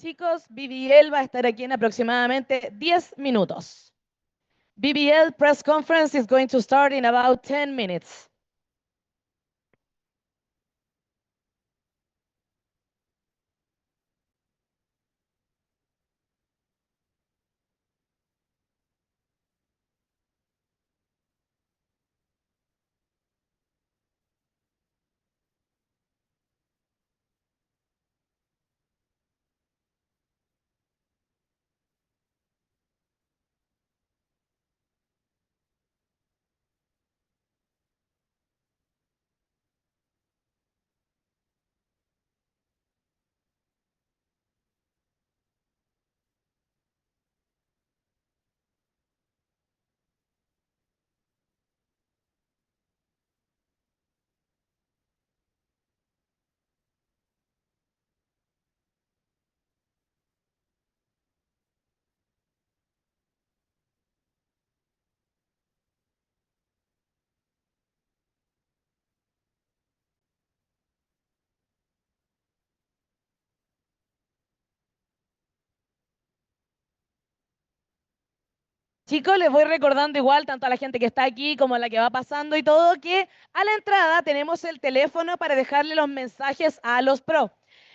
Chicos, BBL va a estar aquí en aproximadamente 10 minutos. BBL press conference is going to start in about 10 minutes. Chicos, les voy recordando igual, tanto a la gente que está aquí como a la que va pasando y todo, que a la entrada tenemos el teléfono para dejarle los mensajes a los pro.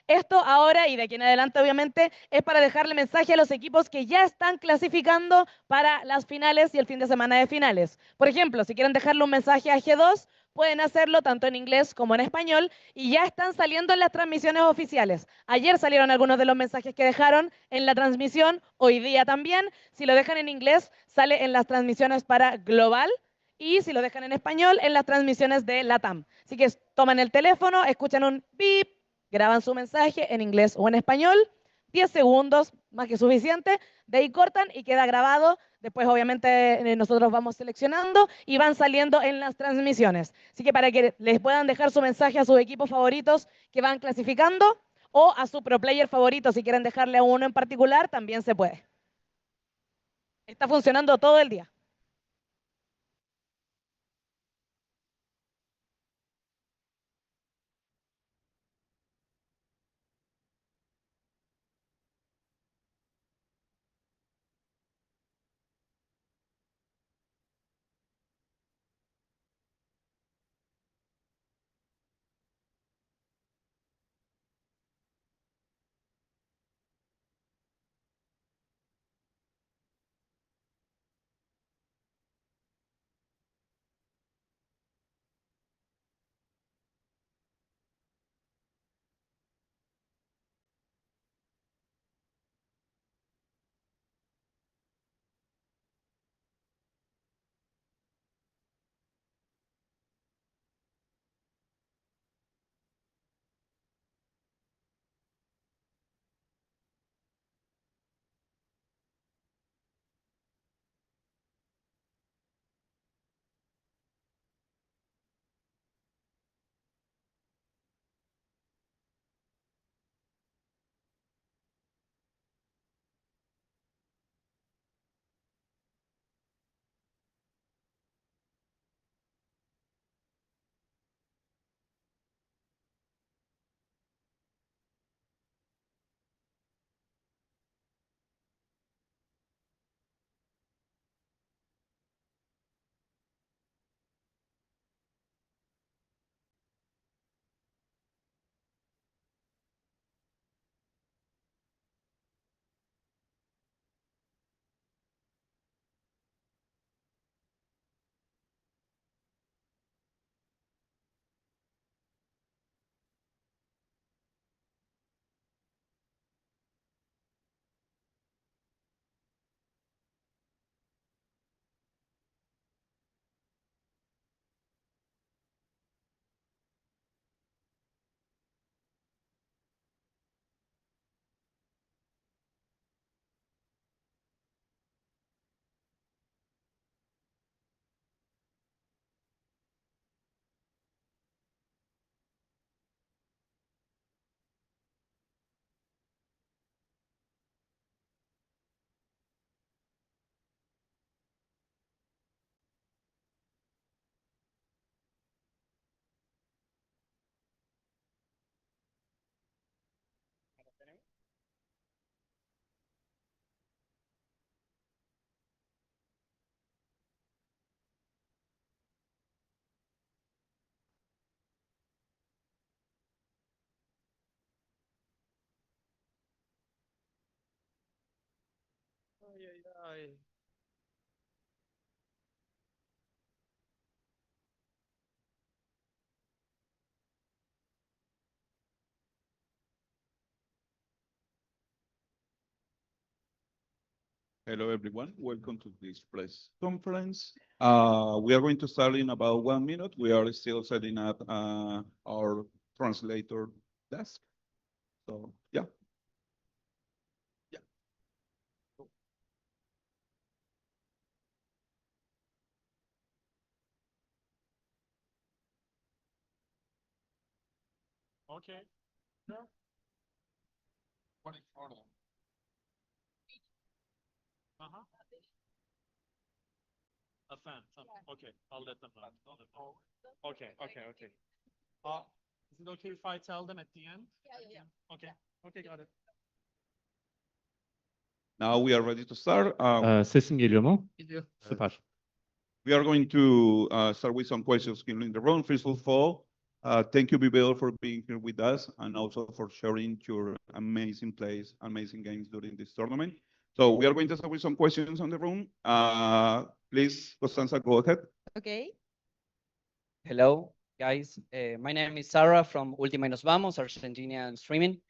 Esto ahora y de aquí en adelante, obviamente, es para dejarle mensaje a los equipos que ya están clasificando para las finales y el fin de semana de finales. Por ejemplo, si quieren dejarle un mensaje a G2, pueden hacerlo tanto en inglés como en español y ya están saliendo en las transmisiones oficiales. Ayer salieron algunos de los mensajes que dejaron en la transmisión, hoy día también. Si lo dejan en inglés, sale en las transmisiones para global y si lo dejan en español, en las transmisiones de LATAM. Así que toman el teléfono, escuchan un beep, graban su mensaje en inglés o en español, 10 segundos, más que suficiente, de ahí cortan y queda grabado. Después, obviamente, nosotros vamos seleccionando y van saliendo en las transmisiones. Así que para que les puedan dejar su mensaje a sus equipos favoritos que van clasificando o a su pro player favorito, si quieren dejarle a uno en particular, también se puede. Está funcionando todo el día. Hello, everyone. Welcome to this press conference. We are going to start in about 1 minute. We are still setting up our translator desk. So, yeah. Okay. Yeah. What is order? Uh-huh. A fan. Okay, I'll let them know. Okay. Is it okay if I tell them at the end? Yeah. Okay. Okay, got it. Now we are ready to start. Sesim geliyor mu? Gidiyor. Süper. We are going to start with some questions here in the room. First of all, thank you, Bibel, for being here with us and also for sharing your amazing plays, amazing games during this tournament. So we are going to start with some questions on the room. Please, Constanza, go ahead. Okay. Hello, guys. My name is Sarah from Última y Nos Vamos, Argentinian streaming.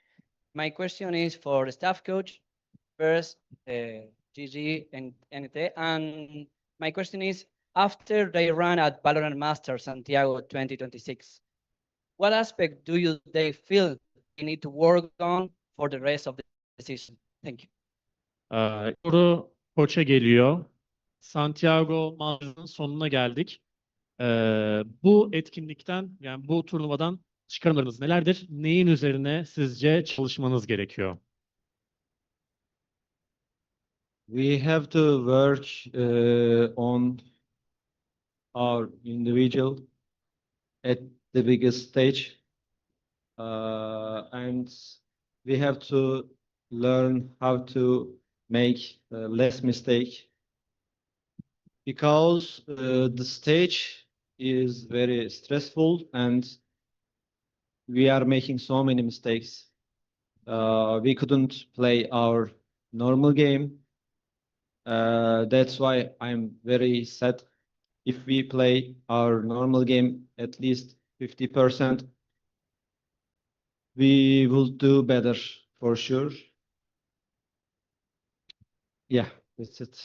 My question is for the staff coach, first, GG and NT. And my question is, after they run at Valorant Masters Santiago 2026, what aspect do they feel they need to work on for the rest of the season? Thank you. Soru koça geliyor. Santiago Masters'ın sonuna geldik. Bu etkinlikten, yani bu turnuvadan çıkarımlarınız nelerdir? Neyin üzerine sizce çalışmanız gerekiyor? We have to work on our individual at the biggest stage, and we have to learn how to make less mistake, because the stage is very stressful and we are making so many mistakes. We couldn't play our normal game. That's why I'm very sad. If we play our normal game at least 50%, we will do better for sure. Yeah, that's it.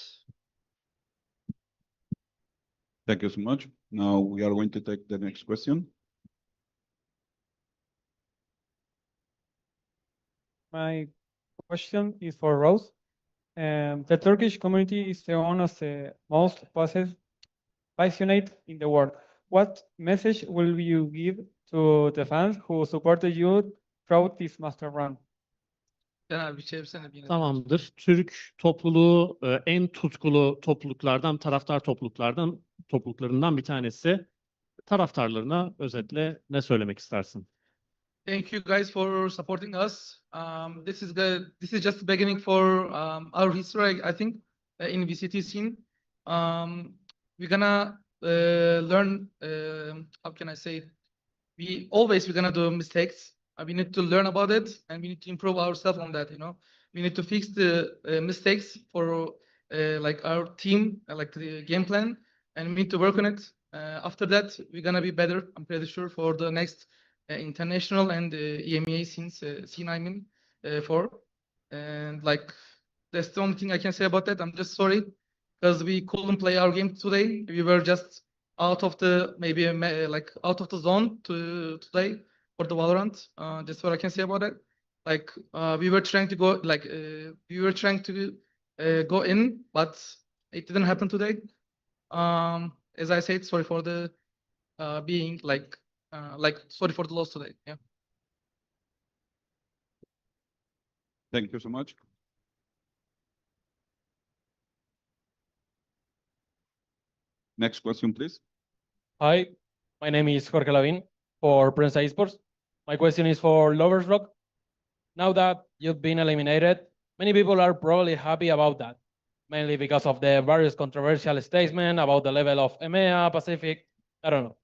Thank you so much. Now we are going to take the next question. My question is for Rose. The Turkish community is known as the most passionate in the world. What message will you give to the fans who supported you throughout this master run? Genel bir çevirsene bir yine. Tamamdır. Türk topluluğu en tutkulu topluluklardan, topluluklarından bir tanesi. Taraftarlarına özetle ne söylemek istersin? Thank you guys for supporting us. This is good. This is just the beginning for our history, I think, in VCT scene. We're gonna learn. How can I say? We're gonna do mistakes. We need to learn about it, and we need to improve ourselves on that. You know, we need to fix the mistakes for like our team, like the game plan, and we need to work on it. After that, we're gonna be better. I'm pretty sure for the next international and EMEA scene. I mean, for and like that's the only thing I can say about that. I'm just sorry because we couldn't play our game today. We were just out of the like out of the zone today for the Valorant. That's what I can say about it. Like we were trying to go go in, but it didn't happen today. As I said, sorry for the being like sorry for the loss today. Yeah. Thank you so much. Next question, please. Hi, my name is Jorge Lavin for Prensa Esports. My question is for Lovers Rock. Now that you've been eliminated, many people are probably happy about that, mainly because of the various controversial statements about the level of EMEA, Pacific. I don't know.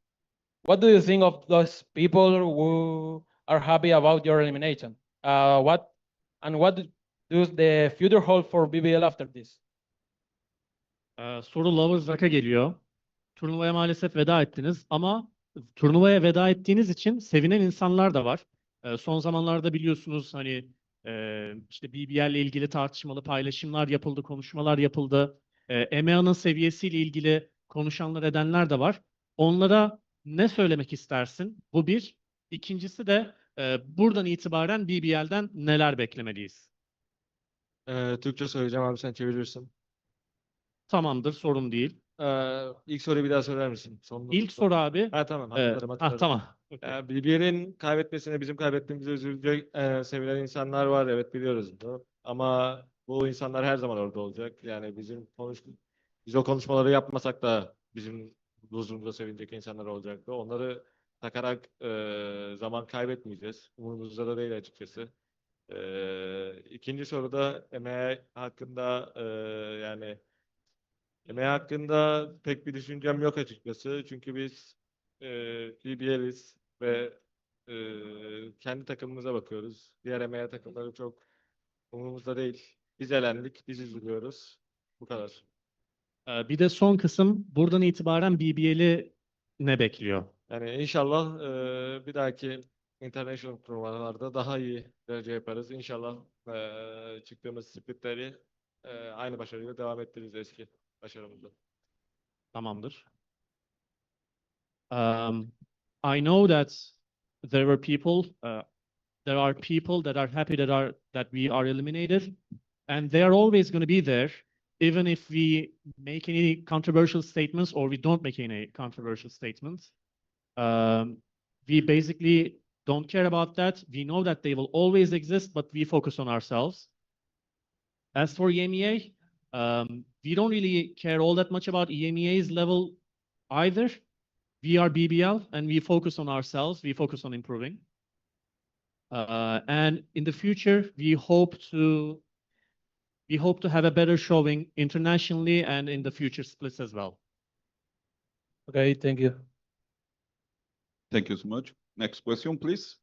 What do you think of those people who are happy about your elimination? What does the future hold for BBL after this? Soru Lovers Rock'a geliyor. Turnuvaya maalesef veda ettiniz ama turnuvaya veda ettiğiniz için sevinen insanlar da var. Son zamanlarda biliyorsunuz hani işte BBL ile ilgili tartışmalı paylaşımlar yapıldı, konuşmalar yapıldı. EMEA'nın seviyesiyle ilgili konuşanlar edenler de var. Onlara ne söylemek istersin? Bu bir. İkincisi de buradan itibaren BBL'den neler beklemeliyiz? Türkçe söyleyeceğim abi, sen çevirirsin. Tamamdır, sorun değil. İlk soruyu bir daha söyler misin? İlk soru abi. Ha tamam, hatırladım. Tamam. Okay. BBL'in kaybetmesine, bizim kaybettiğimize üzülecek sevilen insanlar var, evet biliyoruz bunu. Ama bu insanlar her zaman orada olacak. Yani biz o konuşmaları yapmasak da bizim huzurumuza sevinecek insanlar olacaktı. Onları takarak zaman kaybetmeyeceğiz. Umurumuzda da değil açıkçası. İkinci soruda emeği hakkında yani emeği hakkında pek bir düşüncem yok açıkçası. Çünkü biz BBL'iz ve kendi takımımıza bakıyoruz. Diğer emeği takımları çok umurumuzda değil. Biz elendik, biz üzülüyoruz. Bu kadar. Bir de son kısım buradan itibaren BBL'i ne bekliyor? Yani inşallah bir dahaki international turnuvalarda daha iyi derece yaparız. İnşallah çıktığımız splitleri aynı başarıyla devam ettiririz eski başarımızla. Tamamdır. I know that there are people that are happy that we are eliminated, and they are always going to be there, even if we make any controversial statements or we don't make any controversial statements. We basically don't care about that. We know that they will always exist, but we focus on ourselves. As for EMEA, we don't really care all that much about EMEA's level either. We are BBL and we focus on ourselves. We focus on improving. And in the future, we hope to have a better showing internationally and in the future splits as well. Okay, thank you. Thank you so much. Next question, please.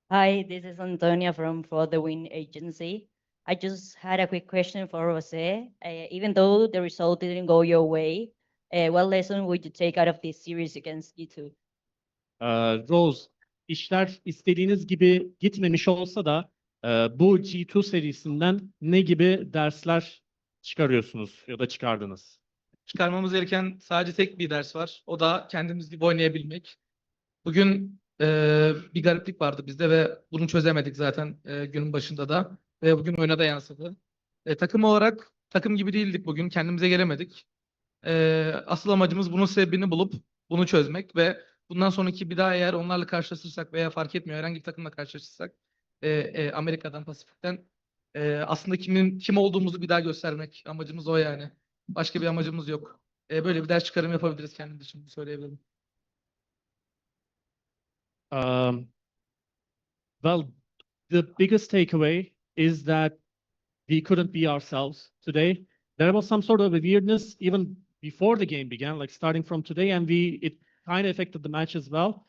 Hi, this is Antonia from For the Win Agency. I just had a quick question for Jose. Even though the result didn't go your way, what lesson would you take out of this series against G2? Rose, işler istediğiniz gibi gitmemiş olsa da bu G2 serisinden ne gibi dersler çıkarıyorsunuz ya da çıkardınız? Çıkarmamız gereken sadece tek bir ders var. O da kendimiz gibi oynayabilmek. Bugün bir gariplik vardı bizde ve bunu çözemedik zaten günün başında da. Ve bugün oyuna da yansıdı. Takım olarak takım gibi değildik bugün. Kendimize gelemedik. Asıl amacımız bunun sebebini bulup bunu çözmek ve bundan sonraki bir daha eğer onlarla karşılaşırsak veya fark etmiyor herhangi bir takımla karşılaşırsak Amerika'dan, Pasifik'ten aslında kim olduğumuzu bir daha göstermek. Amacımız o yani. Başka bir amacımız yok. Böyle bir ders çıkarım yapabiliriz kendimiz için söyleyebilirim. Well, the biggest takeaway is that we couldn't be ourselves today. There was some sort of a weirdness even before the game began, like starting from today, and it kind of affected the match as well.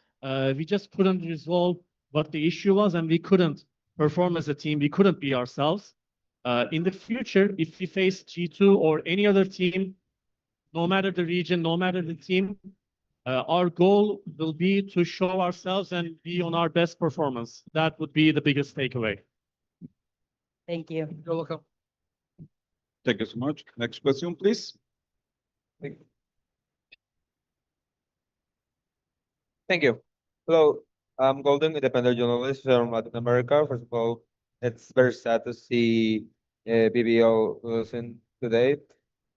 We just couldn't resolve what the issue was, and we couldn't perform as a team. We couldn't be ourselves. In the future, if we face G2 or any other team, no matter the region, no matter the team, our goal will be to show ourselves and be on our best performance. That would be the biggest takeaway. Thank you. You're welcome. Thank you so much. Next question, please. Thank you. Hello, I'm Golden, independent journalist from Latin America. First of all, it's very sad to see BBO losing today.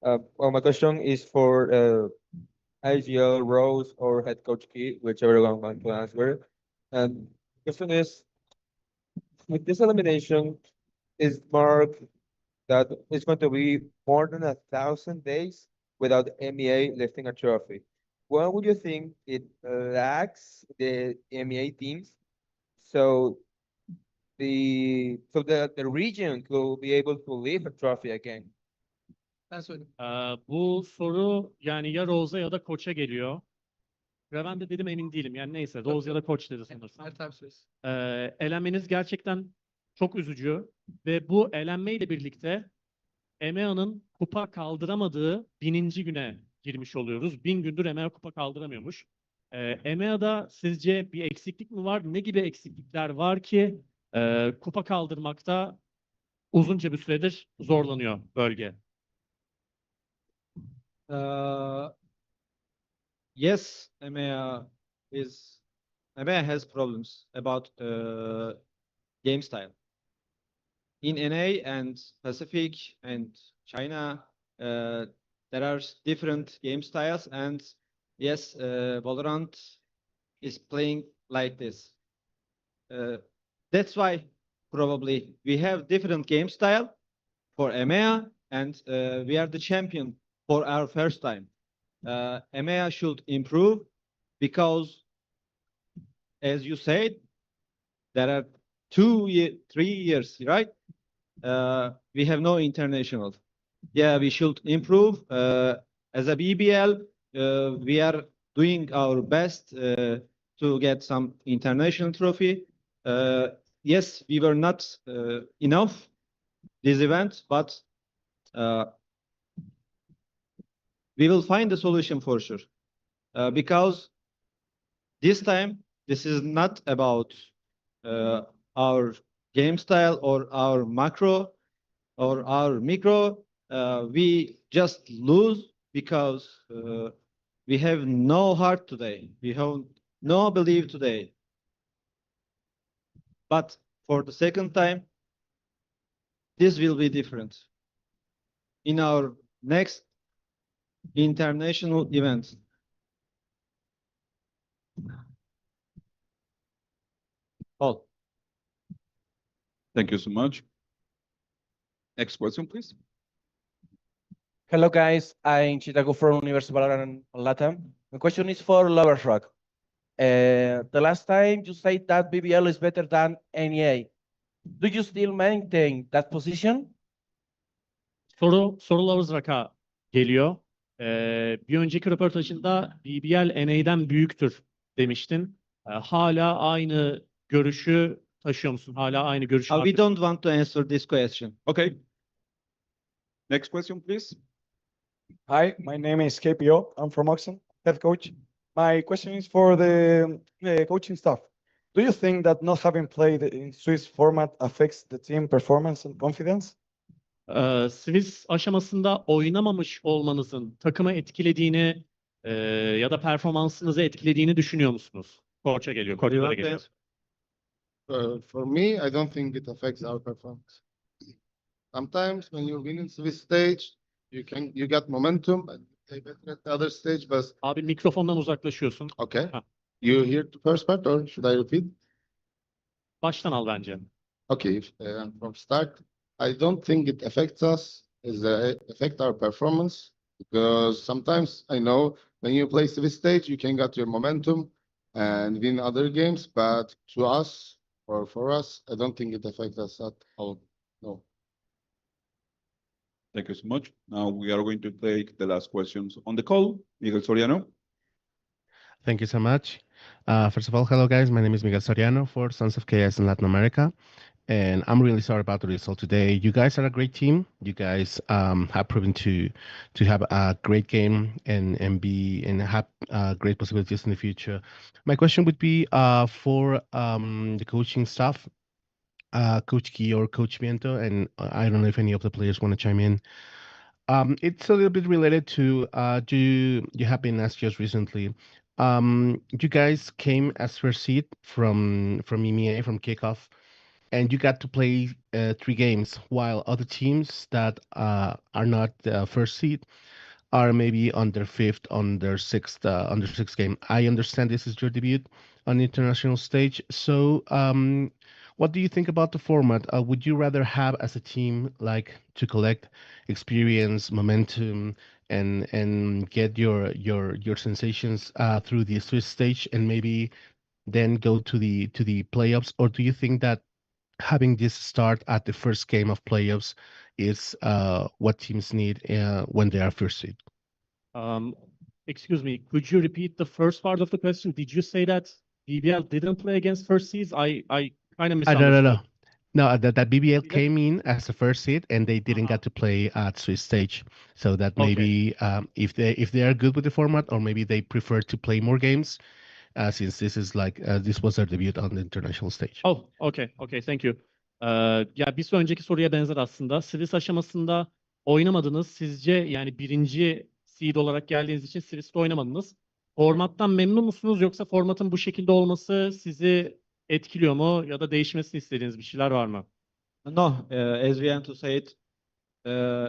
Well, my question is for IGL, Rose, or head coach Key, whichever one want to answer. And the question is, with this elimination, is marked that it's going to be more than 1,000 days without MEA lifting a trophy. What would you think it lacks the MEA teams so the region could be able to lift a trophy again? Ben söyleyeyim. Bu soru yani ya Rose'a ya da Koç'a geliyor. Ve ben de dedim emin değilim. Yani neyse Rose ya da Koç dedi sanırsam. Her tabi söz. Elenmeniz gerçekten çok üzücü. Ve bu elenmeyle birlikte EMEA'nın kupa kaldıramadığı 1000. güne girmiş oluyoruz. 1000 gündür EMEA kupa kaldıramıyormuş. EMEA'da sizce bir eksiklik mi var? Ne gibi eksiklikler var ki kupa kaldırmakta uzunca bir süredir zorlanıyor bölge? Yes, EMEA has problems about game style. In NA and Pacific and China, there are different game styles, and yes, Valorant is playing like this. That's why probably we have different game style for EMEA, and we are the champion for our first time. EMEA should improve because, as you said, there are 3 years, right? We have no international. Yeah, we should improve. As a BBL, we are doing our best to get some international trophy. Yes, we were not enough this event, but we will find a solution for sure. Because this time, this is not about our game style or our macro or our micro. We just lose because we have no heart today. We have no belief today. But for the second time, this will be different. In our next international event. Paul. Thank you so much. Next question, please. Hello, guys. I'm Chicago from Universo Valorant Latam. My question is for Lovers Rock. The last time you said that BBL is better than NEA. Do you still maintain that position? Soru Lovers Rock'a geliyor. Bir önceki röportajında BBL NA'den büyüktür demiştin. Hala aynı görüşü taşıyor musun? Hala aynı görüşü We don't want to answer this question. Okay. Next question, please. Hi, my name is KPO. I'm from Oxen, head coach. My question is for the coaching staff. Do you think that not having played in Swiss format affects the team performance and confidence? Swiss aşamasında oynamamış olmanızın takımı etkilediğini ya da performansınızı etkilediğini düşünüyor musunuz? Koç'a geliyor, koçlara geliyor. For me, I don't think it affects our performance. Sometimes when you're winning Swiss stage, you get momentum and play better at the other stage, but Abi mikrofondan uzaklaşıyorsun. okay. Ha. You hear the first part or should I repeat? Baştan al bence. Okay, from start, I don't think it affects us, affect our performance, because sometimes I know when you play Swiss stage, you can get your momentum and win other games, but to us or for us, I don't think it affects us at all. No. Thank you so much. Now we are going to take the last questions on the call. Miguel Soriano. Thank you so much. First of all, hello guys. My name is Miguel Soriano for Sons of Chaos in Latin America. And I'm really sorry about the result today. You guys are a great team. You guys have proven to have a great game and have great possibilities in the future. My question would be for the coaching staff, Coach Key or Coach Viento, and I don't know if any of the players want to chime in. It's a little bit related to you have been asked just recently. You guys came as first seed from EMEA, from kickoff, and you got to play 3 games, while other teams that are not first seed are maybe on their 5th, on their 6th game. I understand this is your debut on the international stage. So what do you think about the format? Would you rather have as a team like to collect experience, momentum, and get your sensations through the Swiss stage and maybe then go to the playoffs? Or do you think that having this start at the first game of playoffs is what teams need when they are first seed? Excuse me, could you repeat the first part of the question? Did you say that BBL didn't play against first seeds? I kind of misunderstood. No. No, that BBL came in as the first seed, and they didn't get to play at Swiss stage. So that Okay. maybe if they are good with the format, or maybe they prefer to play more games, since this is like this was their debut on the international stage. Oh, okay, okay, thank you. Ya bir önceki soruya benzer aslında. Swiss aşamasında oynamadınız. Sizce yani birinci seed olarak geldiğiniz için Swiss'te oynamadınız. Formattan memnun musunuz, yoksa formatın bu şekilde olması sizi etkiliyor mu, ya da değişmesini istediğiniz bir şeyler var mı? No, as we want to say it,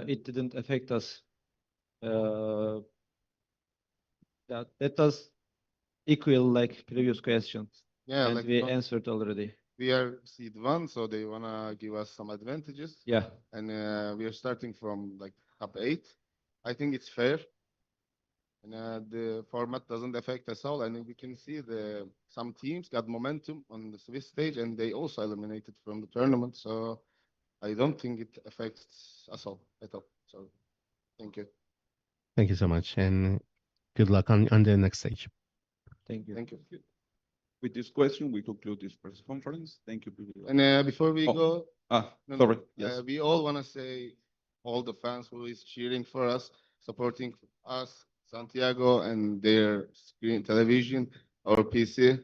it didn't affect us. That was equal like previous questions. Yeah, and like we answered already. we are seed one, so they wanna give us some advantages. Yeah. And we are starting from like top 8. I think it's fair. And the format doesn't affect us all. And we can see some teams got momentum on the Swiss stage, and they also eliminated from the tournament. So I don't think it affects us all at all. So thank you. Thank you so much, and good luck on the next stage. Thank you. Thank you. With this question, we conclude this press conference. Thank you. And before we Oh. go, Sorry. Yes. we all want to say all the fans who is cheering for us, supporting us, Santiago, and their screen television or PC.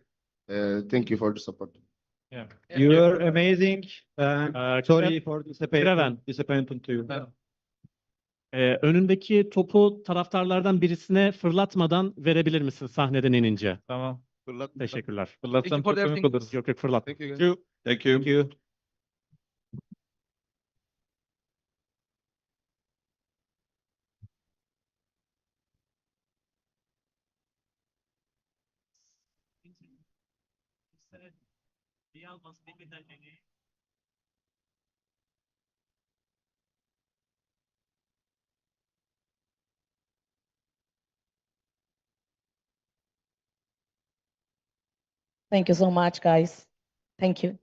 Thank you for the support. Yeah. You are amazing. Sorry for Kreven. disappointment to you. Önündeki topu taraftarlardan birisine fırlatmadan verebilir misin sahneden inince? Tamam. Teşekkürler. Fırlatsam çok komik oluruz. Yok yok, fırlat. Thank you, guys. Thank you. Thank you. Thank you so much, guys. Thank you.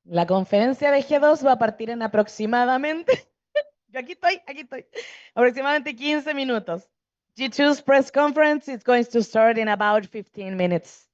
La conferencia de G2 va a partir en aproximadamente, yo aquí estoy, aproximadamente 15 minutos. G2's press conference is going to start in about 15 minutes.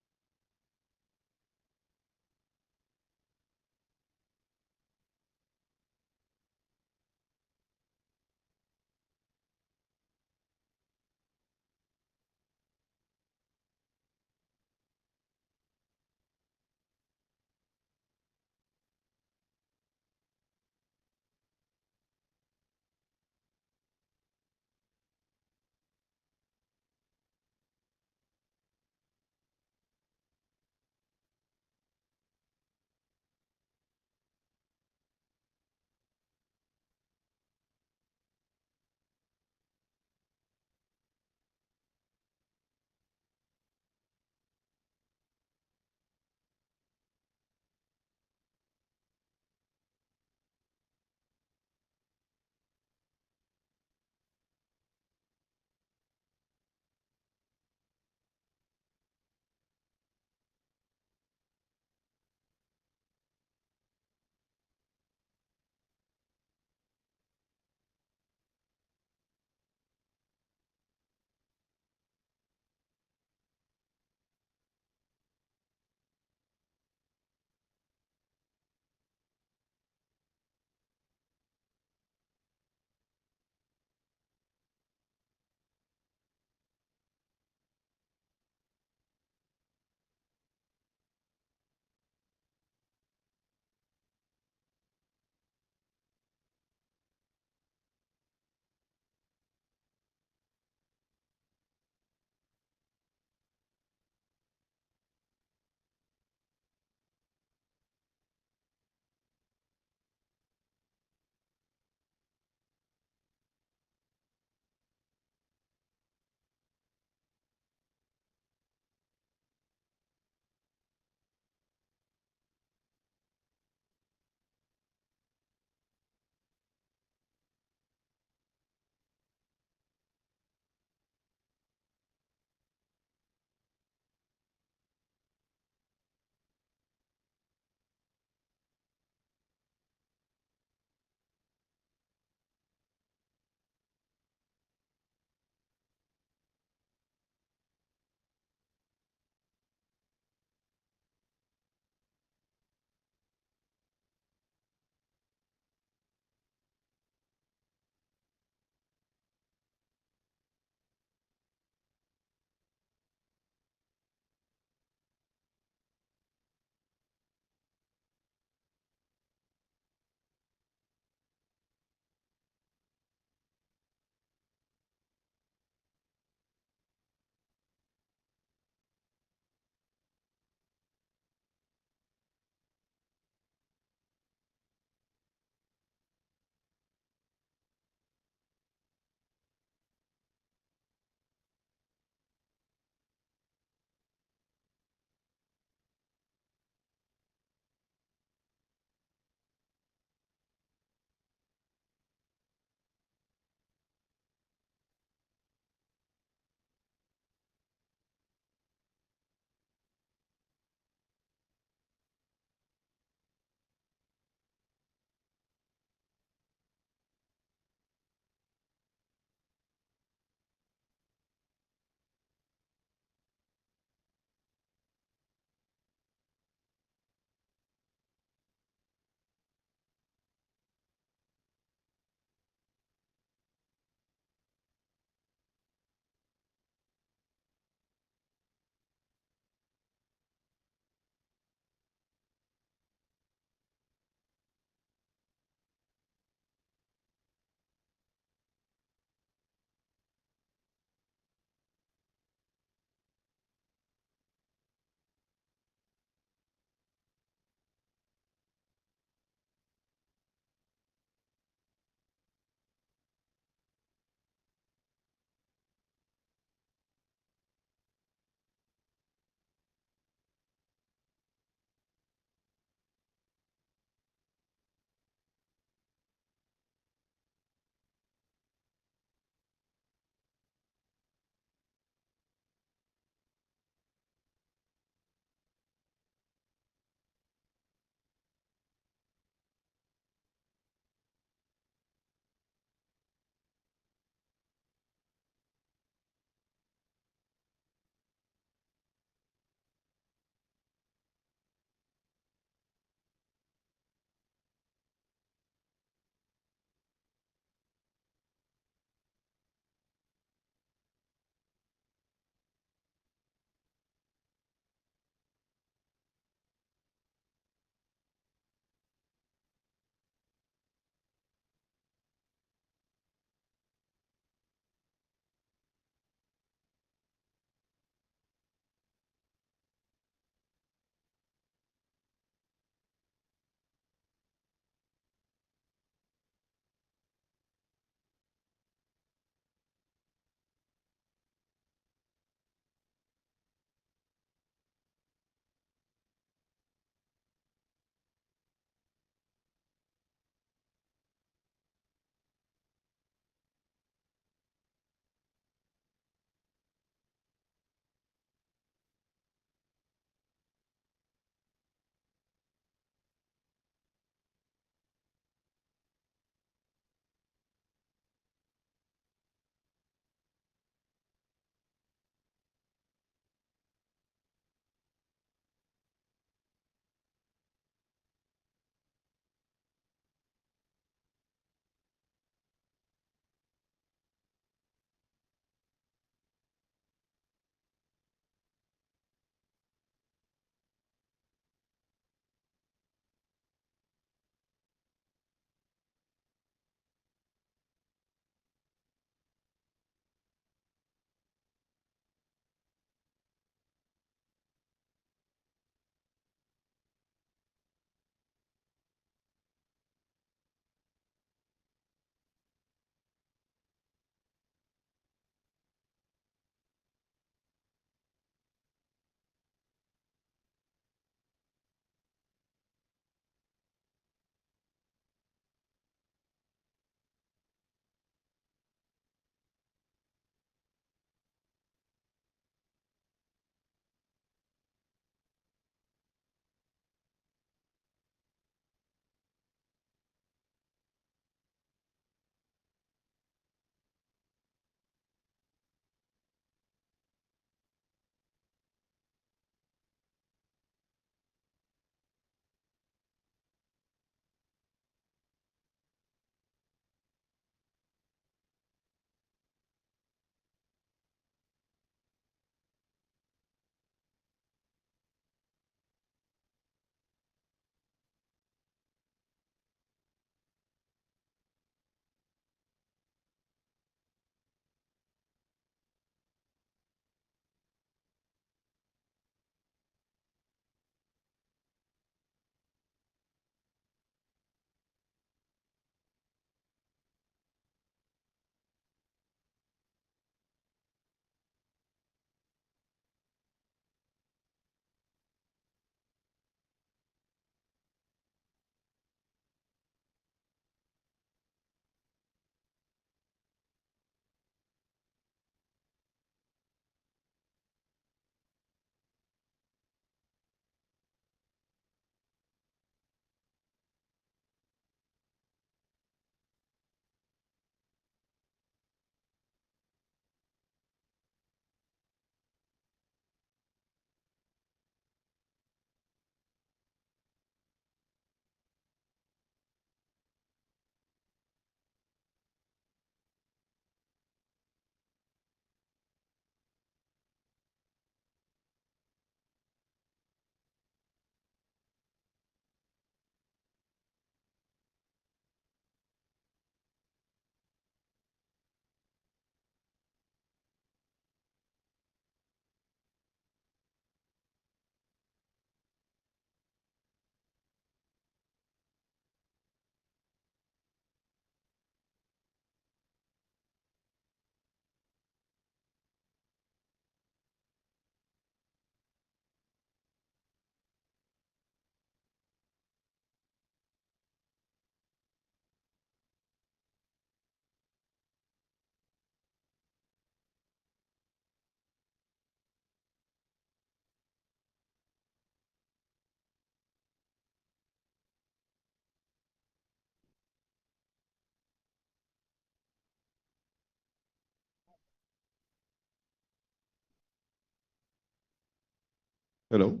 Hello.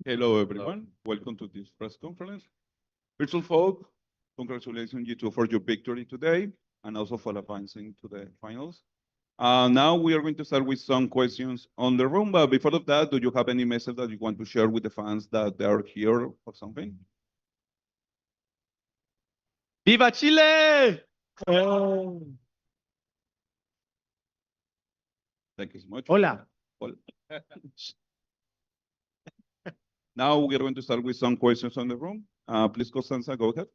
Hello, everyone. Welcome to this press conference. First of all, congratulations you two for your victory today and also for advancing to the finals. Now we are going to start with some questions on the room, but before of that, do you have any message that you want to share with the fans that they are here or something? ¡Viva Chile! Thank you so much. Hola. Hola. Now we are going to start with some questions on the room. Please, Constanza, go ahead.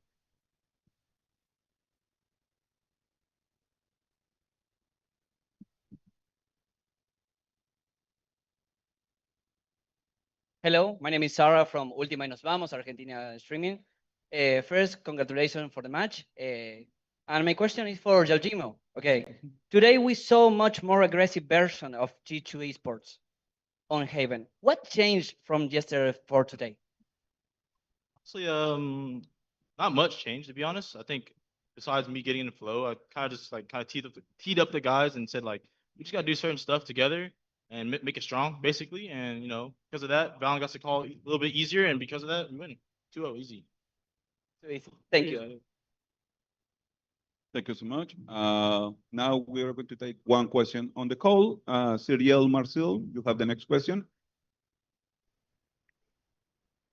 Hello, my name is Sarah from Última y Nos Vamos, Argentina streaming. First, congratulations for the match. And my question is for Giorgimo. Okay, today we saw much more aggressive version of G2 esports on Haven. What changed from yesterday for today? Honestly, not much changed to be honest. I think besides me getting in the flow, I kind of just like teed up the guys and said like we just gotta do certain stuff together and make it strong basically. And you know because of that, Valen got to call a little bit easier, and because of that, we win 2-0 easy. Thank you. Thank you so much. Now we are going to take one question on the call. Cyril Marcel, you have the next question.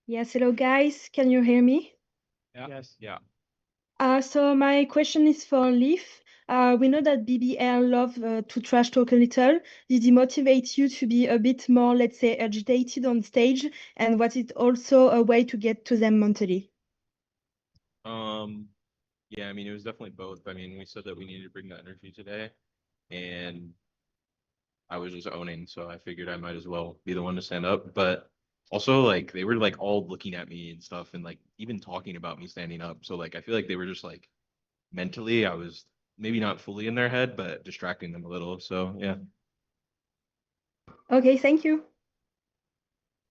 Yes, hello guys. Can you hear me? Yeah. Yes. Yeah. So my question is for Leaf. We know that BBL love to trash talk a little. Did it motivate you to be a bit more, let's say, agitated on stage? And was it also a way to get to them mentally? Yeah, I mean, it was definitely both. I mean, we said that we needed to bring that energy today, and I was just owning, so I figured I might as well be the one to stand up. But also, like, they were like all looking at me and stuff, and like even talking about me standing up. So like, I feel like they were just like mentally, I was maybe not fully in their head, but distracting them a little. So yeah. Okay, thank you.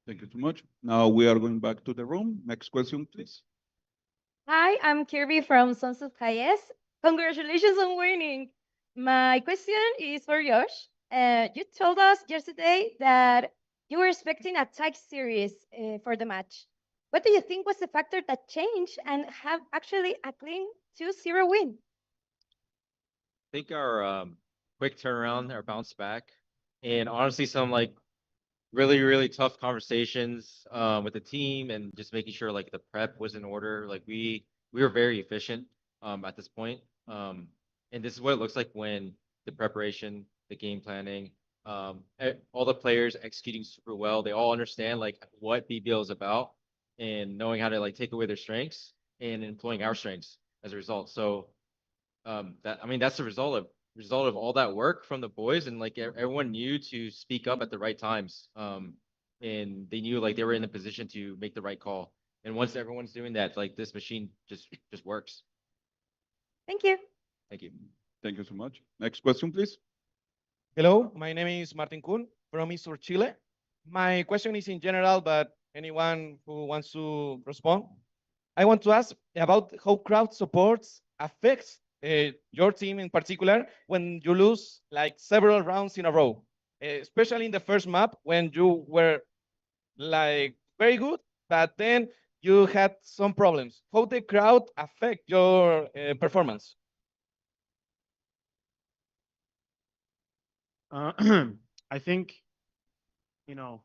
Thank you so much. Now we are going back to the room. Next question, please. Hi, I'm Kirby from Sons of Kayes. Congratulations on winning. My question is for Josh. You told us yesterday that you were expecting a tight series for the match. What do you think was the factor that changed and have actually a clean 2-0 win? I think our quick turnaround, our bounce back, and honestly some like really tough conversations with the team and just making sure like the prep was in order. Like we were very efficient at this point. And this is what it looks like when the preparation, the game planning, all the players executing super well. They all understand like what BBL is about and knowing how to like take away their strengths and employing our strengths as a result. So that's the result of all that work from the boys, and like everyone knew to speak up at the right times. And they knew like they were in a position to make the right call. And once everyone's doing that, like this machine just works. Thank you. Thank you. Thank you so much. Next question, please. Hello, my name is Martin Kuhn from Eastern Chile. My question is in general, but anyone who wants to respond. I want to ask about how crowd supports affects your team in particular when you lose like several rounds in a row, especially in the first map when you were like very good, but then you had some problems. How the crowd affect your performance? I think, you know,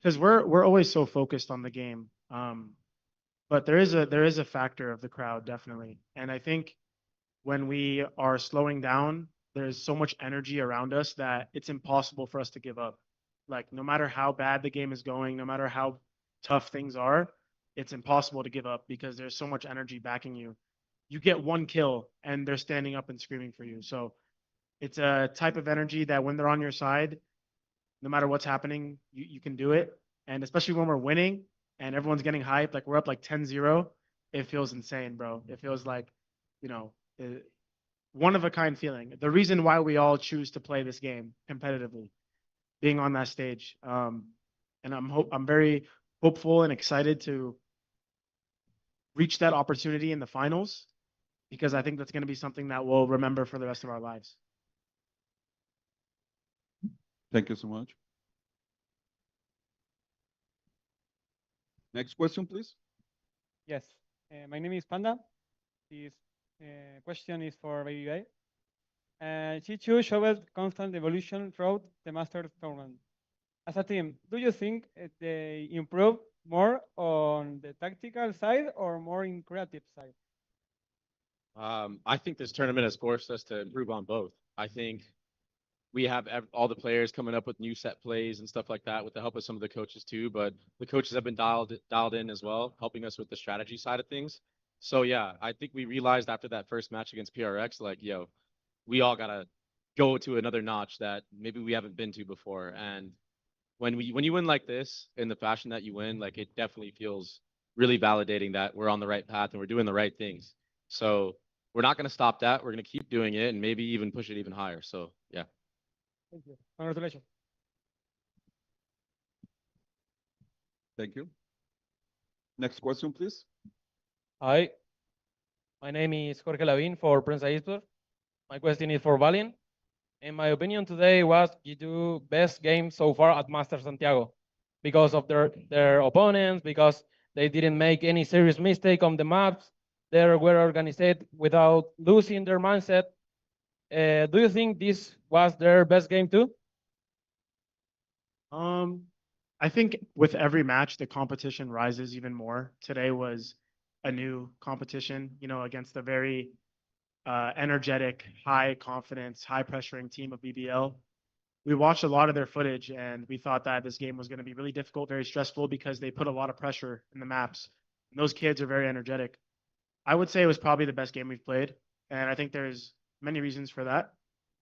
because we're always so focused on the game, but there is a factor of the crowd definitely, and I think when we are slowing down, there's so much energy around us that it's impossible for us to give up. Like no matter how bad the game is going, no matter how tough things are, it's impossible to give up because there's so much energy backing you. You get one kill and they're standing up and screaming for you. So it's a type of energy that when they're on your side, no matter what's happening, you can do it. And especially when we're winning and everyone's getting hyped, like we're up like 10-0, it feels insane, bro. It feels like, you know, one of a kind feeling. The reason why we all choose to play this game competitively, being on that stage. And I'm very hopeful and excited to reach that opportunity in the finals because I think that's going to be something that we'll remember for the rest of our lives. Thank you so much. Next question, please. Yes, my name is Panda. This question is for Baby Bay. G2 showed constant evolution throughout the Masters tournament. As a team, do you think they improve more on the tactical side or more in creative side? I think this tournament has forced us to improve on both. I think we have all the players coming up with new set plays and stuff like that with the help of some of the coaches too, but the coaches have been dialed in as well, helping us with the strategy side of things. So yeah, I think we realized after that first match against PRX, like, yo, we all gotta go to another notch that maybe we haven't been to before. And when you win like this in the fashion that you win, like, it definitely feels really validating that we're on the right path and we're doing the right things. So we're not gonna stop that. We're gonna keep doing it and maybe even push it even higher. So yeah. Thank you. Congratulations. Thank you. Next question, please. Hi, my name is Jorge Lavín for Prensa Esports. My question is for Valiant. In my opinion, today was G2 best game so far at Masters Santiago because of their opponents, because they didn't make any serious mistake on the maps. They were organized without losing their mindset. Do you think this was their best game too? I think with every match, the competition rises even more. Today was a new competition, you know, against a very energetic, high confidence, high pressuring team of BBL. We watched a lot of their footage and we thought that this game was going to be really difficult, very stressful because they put a lot of pressure in the maps. And those kids are very energetic. I would say it was probably the best game we've played. And I think there's many reasons for that.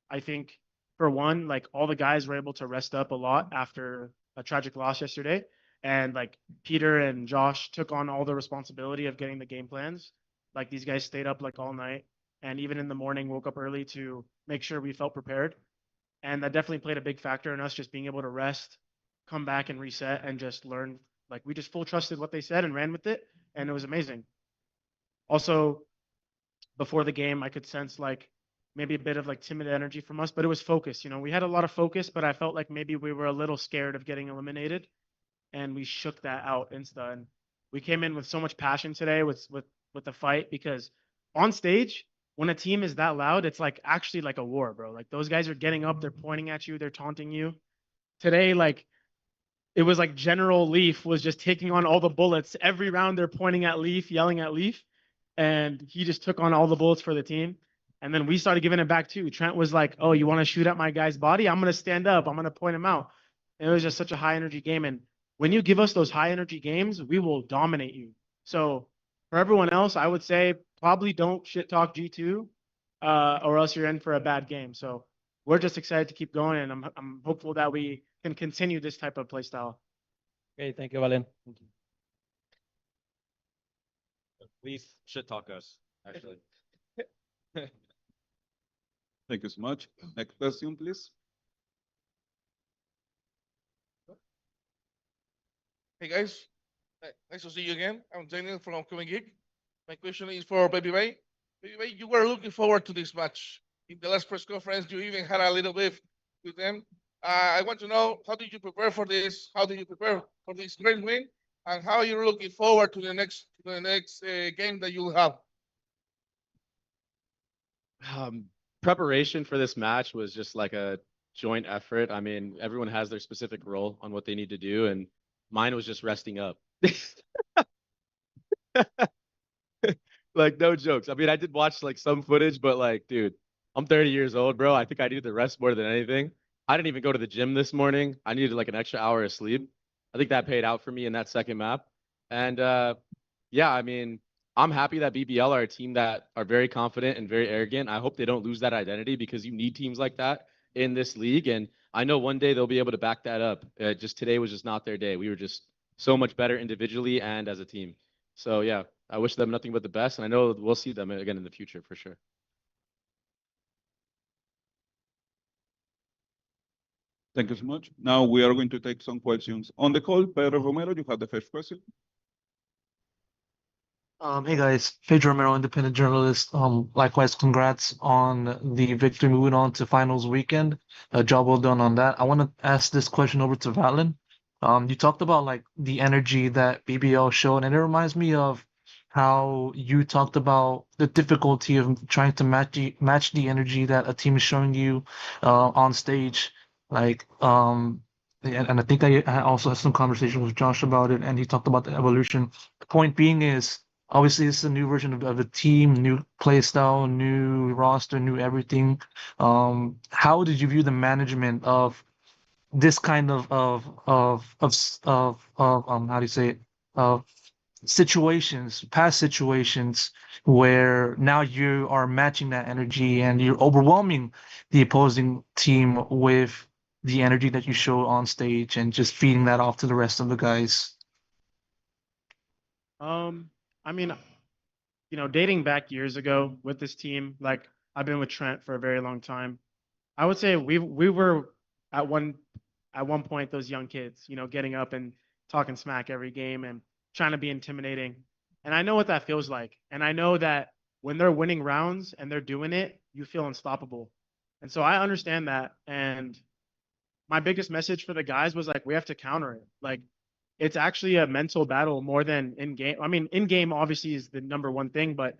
I think for one, like, all the guys were able to rest up a lot after a tragic loss yesterday. And like Peter and Josh took on all the responsibility of getting the game plans. Like, these guys stayed up like all night and even in the morning woke up early to make sure we felt prepared. And that definitely played a big factor in us just being able to rest, come back and reset and just learn. Like, we just full trusted what they said and ran with it. And it was amazing. Also, before the game, I could sense like maybe a bit of like timid energy from us, but it was focus. You know, we had a lot of focus, but I felt like maybe we were a little scared of getting eliminated, and we shook that out insta. And we came in with so much passion today with the fight, because on stage, when a team is that loud, it's like actually like a war, bro. Like, those guys are getting up, they're pointing at you, they're taunting you. Today, like, it was like General Leaf was just taking on all the bullets. Every round they're pointing at Leaf, yelling at Leaf, and he just took on all the bullets for the team. And then we started giving it back too. Trent was like, oh, you want to shoot at my guy's body? I'm going to stand up. I'm going to point him out. And it was just such a high energy game. And when you give us those high energy games, we will dominate you. So for everyone else, I would say probably don't shit talk G2 or else you're in for a bad game. So we're just excited to keep going. And I'm hopeful that we can continue this type of play style. Okay, thank you, Valen. Please shit talk us, actually. Thank you so much. Next question, please. Hey guys, nice to see you again. I'm Daniel from Coming Geek. My question is for Baby Bay. Baby Bay, you were looking forward to this match. In the last press conference, you even had a little bit with them. I want to know, how did you prepare for this? How did you prepare for this great win? And how you're looking forward to the next game that you'll have? Preparation for this match was just like a joint effort. I mean, everyone has their specific role on what they need to do, and mine was just resting up. Like, no jokes. I mean, I did watch like some footage, but like, dude, I'm 30 years old, bro. I think I needed the rest more than anything. I didn't even go to the gym this morning. I needed like an extra hour of sleep. I think that paid out for me in that second map. And yeah, I mean, I'm happy that BBL are a team that are very confident and very arrogant. I hope they don't lose that identity, because you need teams like that in this league. And I know one day they'll be able to back that up. Just today was just not their day. We were just so much better individually and as a team. So yeah, I wish them nothing but the best. And I know we'll see them again in the future for sure. Thank you so much. Now we are going to take some questions on the call. Pedro Romero, you have the first question. Hey guys, Pedro Romero, independent journalist. Likewise, congrats on the victory moving on to finals weekend. A job well done on that. I want to ask this question over to Valen. You talked about like the energy that BBL showed, and it reminds me of how you talked about the difficulty of trying to match the energy that a team is showing you on stage. Like, and I think I also had some conversation with Josh about it, and he talked about the evolution. The point being is, obviously, it's a new version of a team, new play style, new roster, new everything. How did you view the management of this kind of how do you say it? Of situations, past situations where now you are matching that energy and you're overwhelming the opposing team with the energy that you show on stage and just feeding that off to the rest of the guys. I mean, you know, dating back years ago with this team, like I've been with Trent for a very long time. I would say we were at one point those young kids, you know, getting up and talking smack every game and trying to be intimidating. And I know what that feels like. And I know that when they're winning rounds and they're doing it, you feel unstoppable. And so I understand that. And my biggest message for the guys was like, we have to counter it. Like, it's actually a mental battle more than in game. I mean, in game obviously is the number one thing, but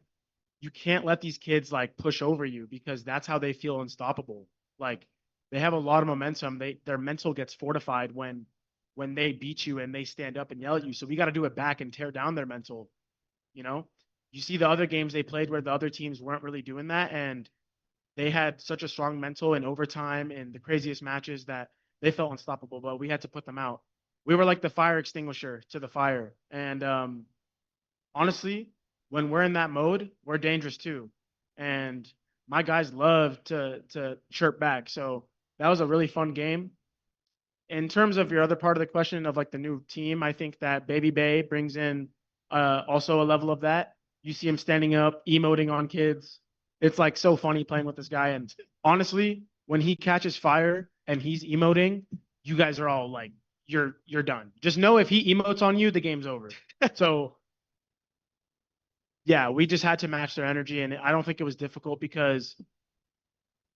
you can't let these kids like push over you because that's how they feel unstoppable. Like, they have a lot of momentum. Their mental gets fortified when they beat you and they stand up and yell at you. So we got to do it back and tear down their mental. You know, you see the other games they played where the other teams weren't really doing that, and they had such a strong mental in overtime and the craziest matches that they felt unstoppable. But we had to put them out. We were like the fire extinguisher to the fire. And honestly, when we're in that mode, we're dangerous too. And my guys love to chirp back. So that was a really fun game. In terms of your other part of the question of like the new team, I think that Baby Bay brings in also a level of that. You see him standing up, emoting on kids. It's like so funny playing with this guy. And honestly, when he catches fire and he's emoting, you guys are all like, you're done. Just know if he emotes on you, the game's over. So yeah, we just had to match their energy, and I don't think it was difficult because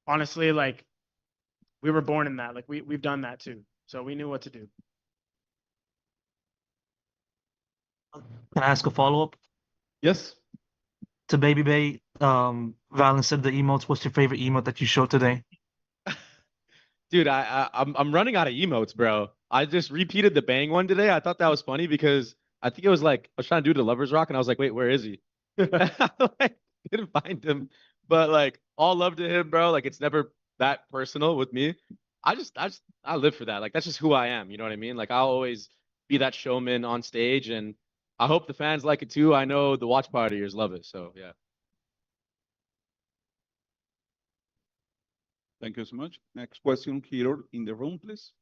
honestly, like we were born in that. Like we've done that too. So we knew what to do. Can I ask a follow-up? Yes. To Baby Bay, Valen said the emotes. What's your favorite emote that you showed today? Dude, I'm running out of emotes, bro. I just repeated the bang one today. I thought that was funny because I think it was like I was trying to do the lovers rock and I was like, wait, where is he? Like, didn't find him. But like all love to him, bro. Like it's never that personal with me. I live for that. Like that's just who I am. You know what I mean? Like I'll always be that showman on stage, and I hope the fans like it too. I know the watch partiers love it. So yeah. Thank you so much. Next question here in the room, please.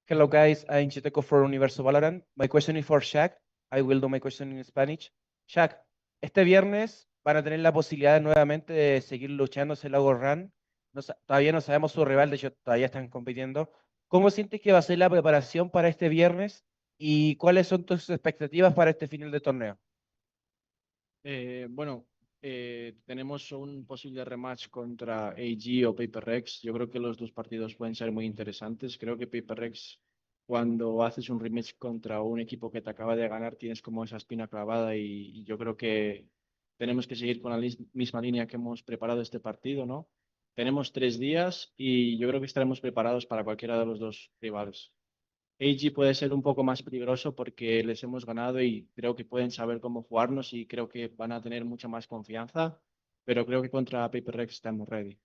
Hello guys, I'm Chiteco for Universo Valorant. My question is for Shaq. I will do my question in Spanish. Shaq, este viernes van a tener la posibilidad nuevamente de seguir luchándose el Lago Run. Todavía no sabemos su rival, de hecho todavía están compitiendo. ¿Cómo sientes que va a ser la preparación para este viernes y cuáles son tus expectativas para este final de torneo? Bueno, tenemos un posible rematch contra AG o PaperX. Yo creo que los dos partidos pueden ser muy interesantes. Creo que PaperX, cuando haces un rematch contra un equipo que te acaba de ganar, tienes como esa espina clavada y yo creo que tenemos que seguir con la misma línea que hemos preparado este partido, ¿no? Tenemos 3 días y yo creo que estaremos preparados para cualquiera de los dos rivales. AG puede ser un poco más peligroso porque les hemos ganado y creo que pueden saber cómo jugarnos y creo que van a tener mucha más confianza, pero creo que contra PaperX estamos ready.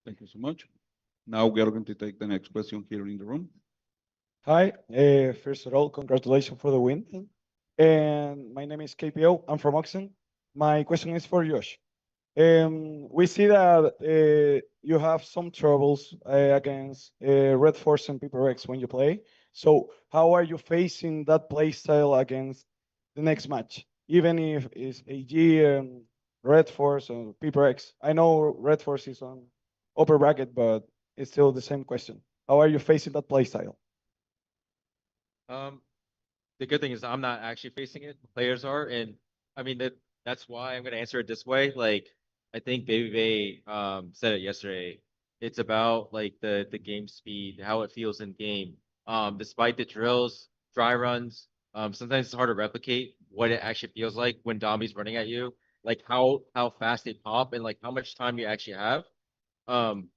Thank you so much. Now we are going to take the next question here in the room. Hi, first of all, congratulations for the win. And my name is KPO. I'm from Oxen. My question is for Josh. We see that you have some troubles against Red Force and PaperX when you play. So how are you facing that play style against the next match? Even if it's AG and Red Force and PaperX. I know Red Force is on upper bracket, but it's still the same question. How are you facing that play style? The good thing is I'm not actually facing it. The players are, and I mean that's why I'm gonna answer it this way. Like I think Baby Bay said it yesterday. It's about like the game speed, how it feels in game. Despite the drills, dry runs, sometimes it's hard to replicate what it actually feels like when Domi's running at you, like how fast they pop and like how much time you actually have. Um,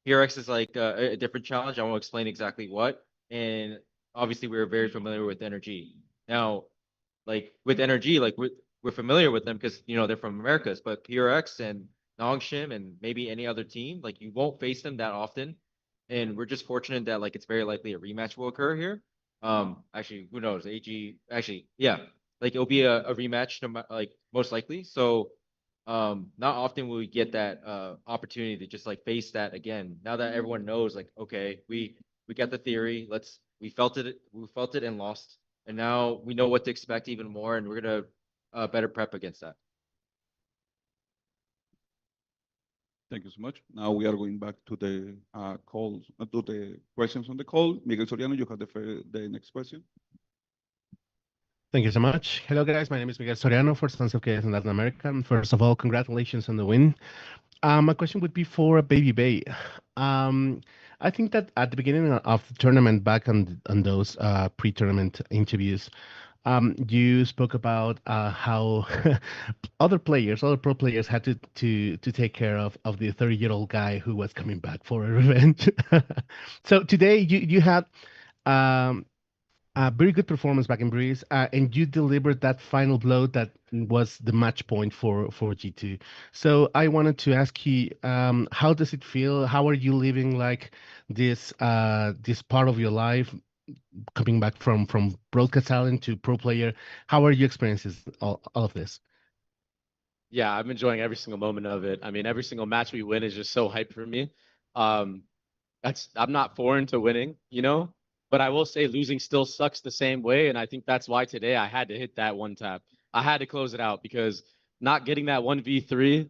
PRX is like a different challenge. I won't explain exactly what. And obviously, we were very familiar with Energy. Now, like with Energy, like we're familiar with them because they're from Americas. But PRX and Nongshim and maybe any other team, like you won't face them that often. And we're just fortunate that like it's very likely a rematch will occur here. Actually, who knows? AG, actually, yeah, like it'll be a rematch, like most likely. So not often will we get that opportunity to just like face that again. Now that everyone knows, like, okay, we got the theory. We felt it and lost, and now we know what to expect even more, and we're gonna better prep against that. Thank you so much. Now we are going back to the calls, to the questions on the call. Miguel Soriano, you have the next question. Thank you so much. Hello, guys. My name is Miguel Soriano for Sons of Chaos in Latin America. And first of all, congratulations on the win. My question would be for Baby Bay. I think that at the beginning of the tournament, back on those pre-tournament interviews, you spoke about how other pro players had to take care of the 30-year-old guy who was coming back for a revenge. So today you had a very good performance back in Breeze, and you delivered that final blow that was the match point for G2. So I wanted to ask you, how does it feel? How are you living like this part of your life, coming back from broadcast talent to pro player? How are your experiences all of this? Yeah, I'm enjoying every single moment of it. I mean, every single match we win is just so hype for me. I'm not foreign to winning, but I will say losing still sucks the same way. And I think that's why today I had to hit that one tap. I had to close it out because not getting that 1v3,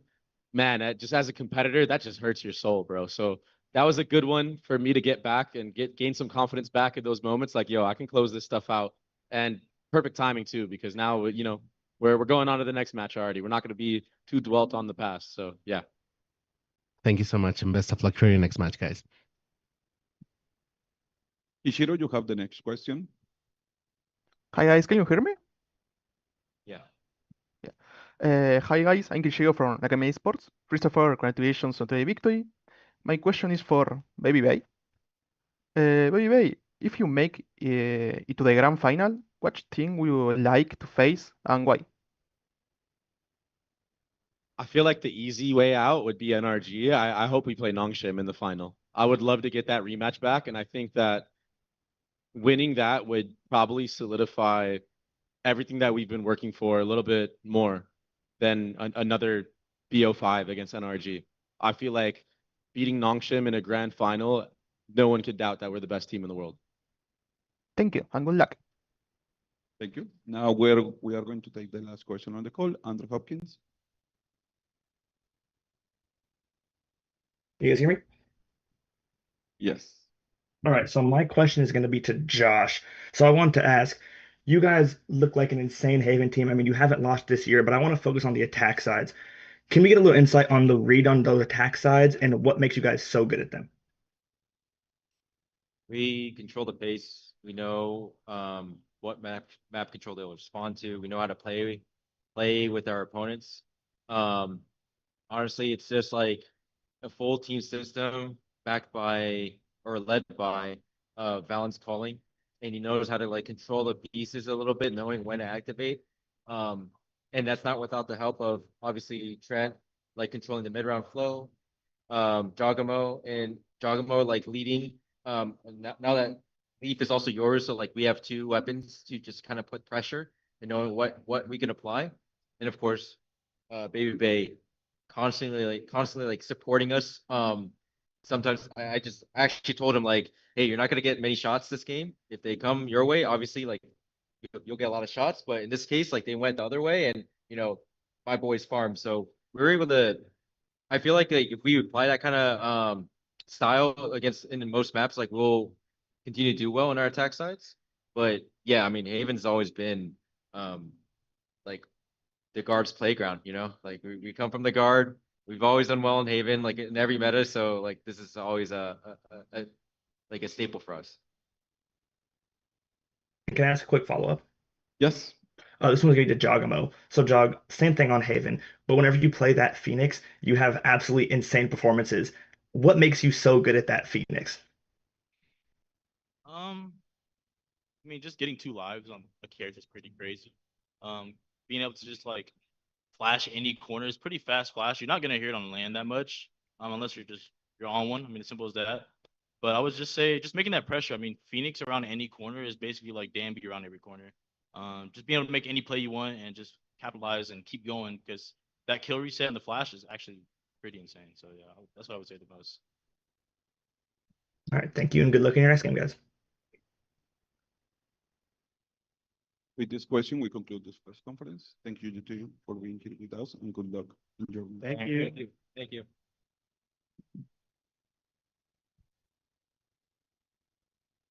man, just as a competitor, that just hurts your soul, bro. So that was a good one for me to get back and gain some confidence back in those moments. Like, yo, I can close this stuff out. And perfect timing too, because now, we're going on to the next match already. We're not going to be too dwelt on the past. So yeah. Thank you so much, and best of luck for your next match, guys. Ishiro, you have the next question. Hi guys, can you hear me? Yeah. Hi guys, I'm Ishiro from Nakame Esports. First of all, congratulations on the victory. My question is for Baby Bay. Baby Bay, if you make it to the grand final, what team would you like to face and why? I feel like the easy way out would be NRG. I hope we play Nongshim in the final. I would love to get that rematch back, and I think that winning that would probably solidify everything that we've been working for a little bit more than another BO5 against NRG. I feel like beating Nongshim in a grand final, no one could doubt that we're the best team in the world. Thank you, and good luck. Thank you. Now we are going to take the last question on the call. Andrew Hopkins. You guys hear me? Yes. All right, so my question is going to be to Josh. So I want to ask, you guys look like an insane Haven team. I mean, you haven't lost this year, but I want to focus on the attack sides. Can we get a little insight on the read on those attack sides and what makes you guys so good at them? We control the pace. We know what map control they'll respond to. We know how to play with our opponents. Honestly, it's just like a full team system backed by or led by Valen's calling, and he knows how to like control the pieces a little bit, knowing when to activate. And that's not without the help of obviously Trent, like controlling the mid round flow, Jogamo like leading. Now that Leaf is also yours, so like we have two weapons to just kind of put pressure and knowing what we can apply, and of course, Baby Bay constantly like supporting us. Sometimes I actually told him like, hey, you're not gonna get many shots this game. If they come your way, obviously like you'll get a lot of shots, but in this case, like they went the other way, and my boys farmed, so we were able to. I feel like if we apply that kind of style in most maps, like we'll continue to do well on our attack sides. But yeah, I mean, Haven's always been like the guard's playground, you know? Like we come from the guard. We've always done well in Haven, like in every meta. So like this is always a like a staple for us. Can I ask a quick follow-up? Yes. This one's going to Jogamo. So Jog, same thing on Haven, but whenever you play that Phoenix, you have absolutely insane performances. What makes you so good at that Phoenix? I mean, just getting 2 lives on a character is pretty crazy. Being able to just like flash any corner is pretty fast flash. You're not gonna hear it on land that much, unless you're on one. I mean, as simple as that. But I would just say, just making that pressure. I mean, Phoenix around any corner is basically like Danby around every corner. Just being able to make any play you want and just capitalize and keep going, because that kill reset and the flash is actually pretty insane. So yeah, that's what I would say the most. All right, thank you, and good luck in your next game, guys. With this question, we conclude this press conference. Thank you to you for being here with us, and good luck in your. Thank you. Thank you.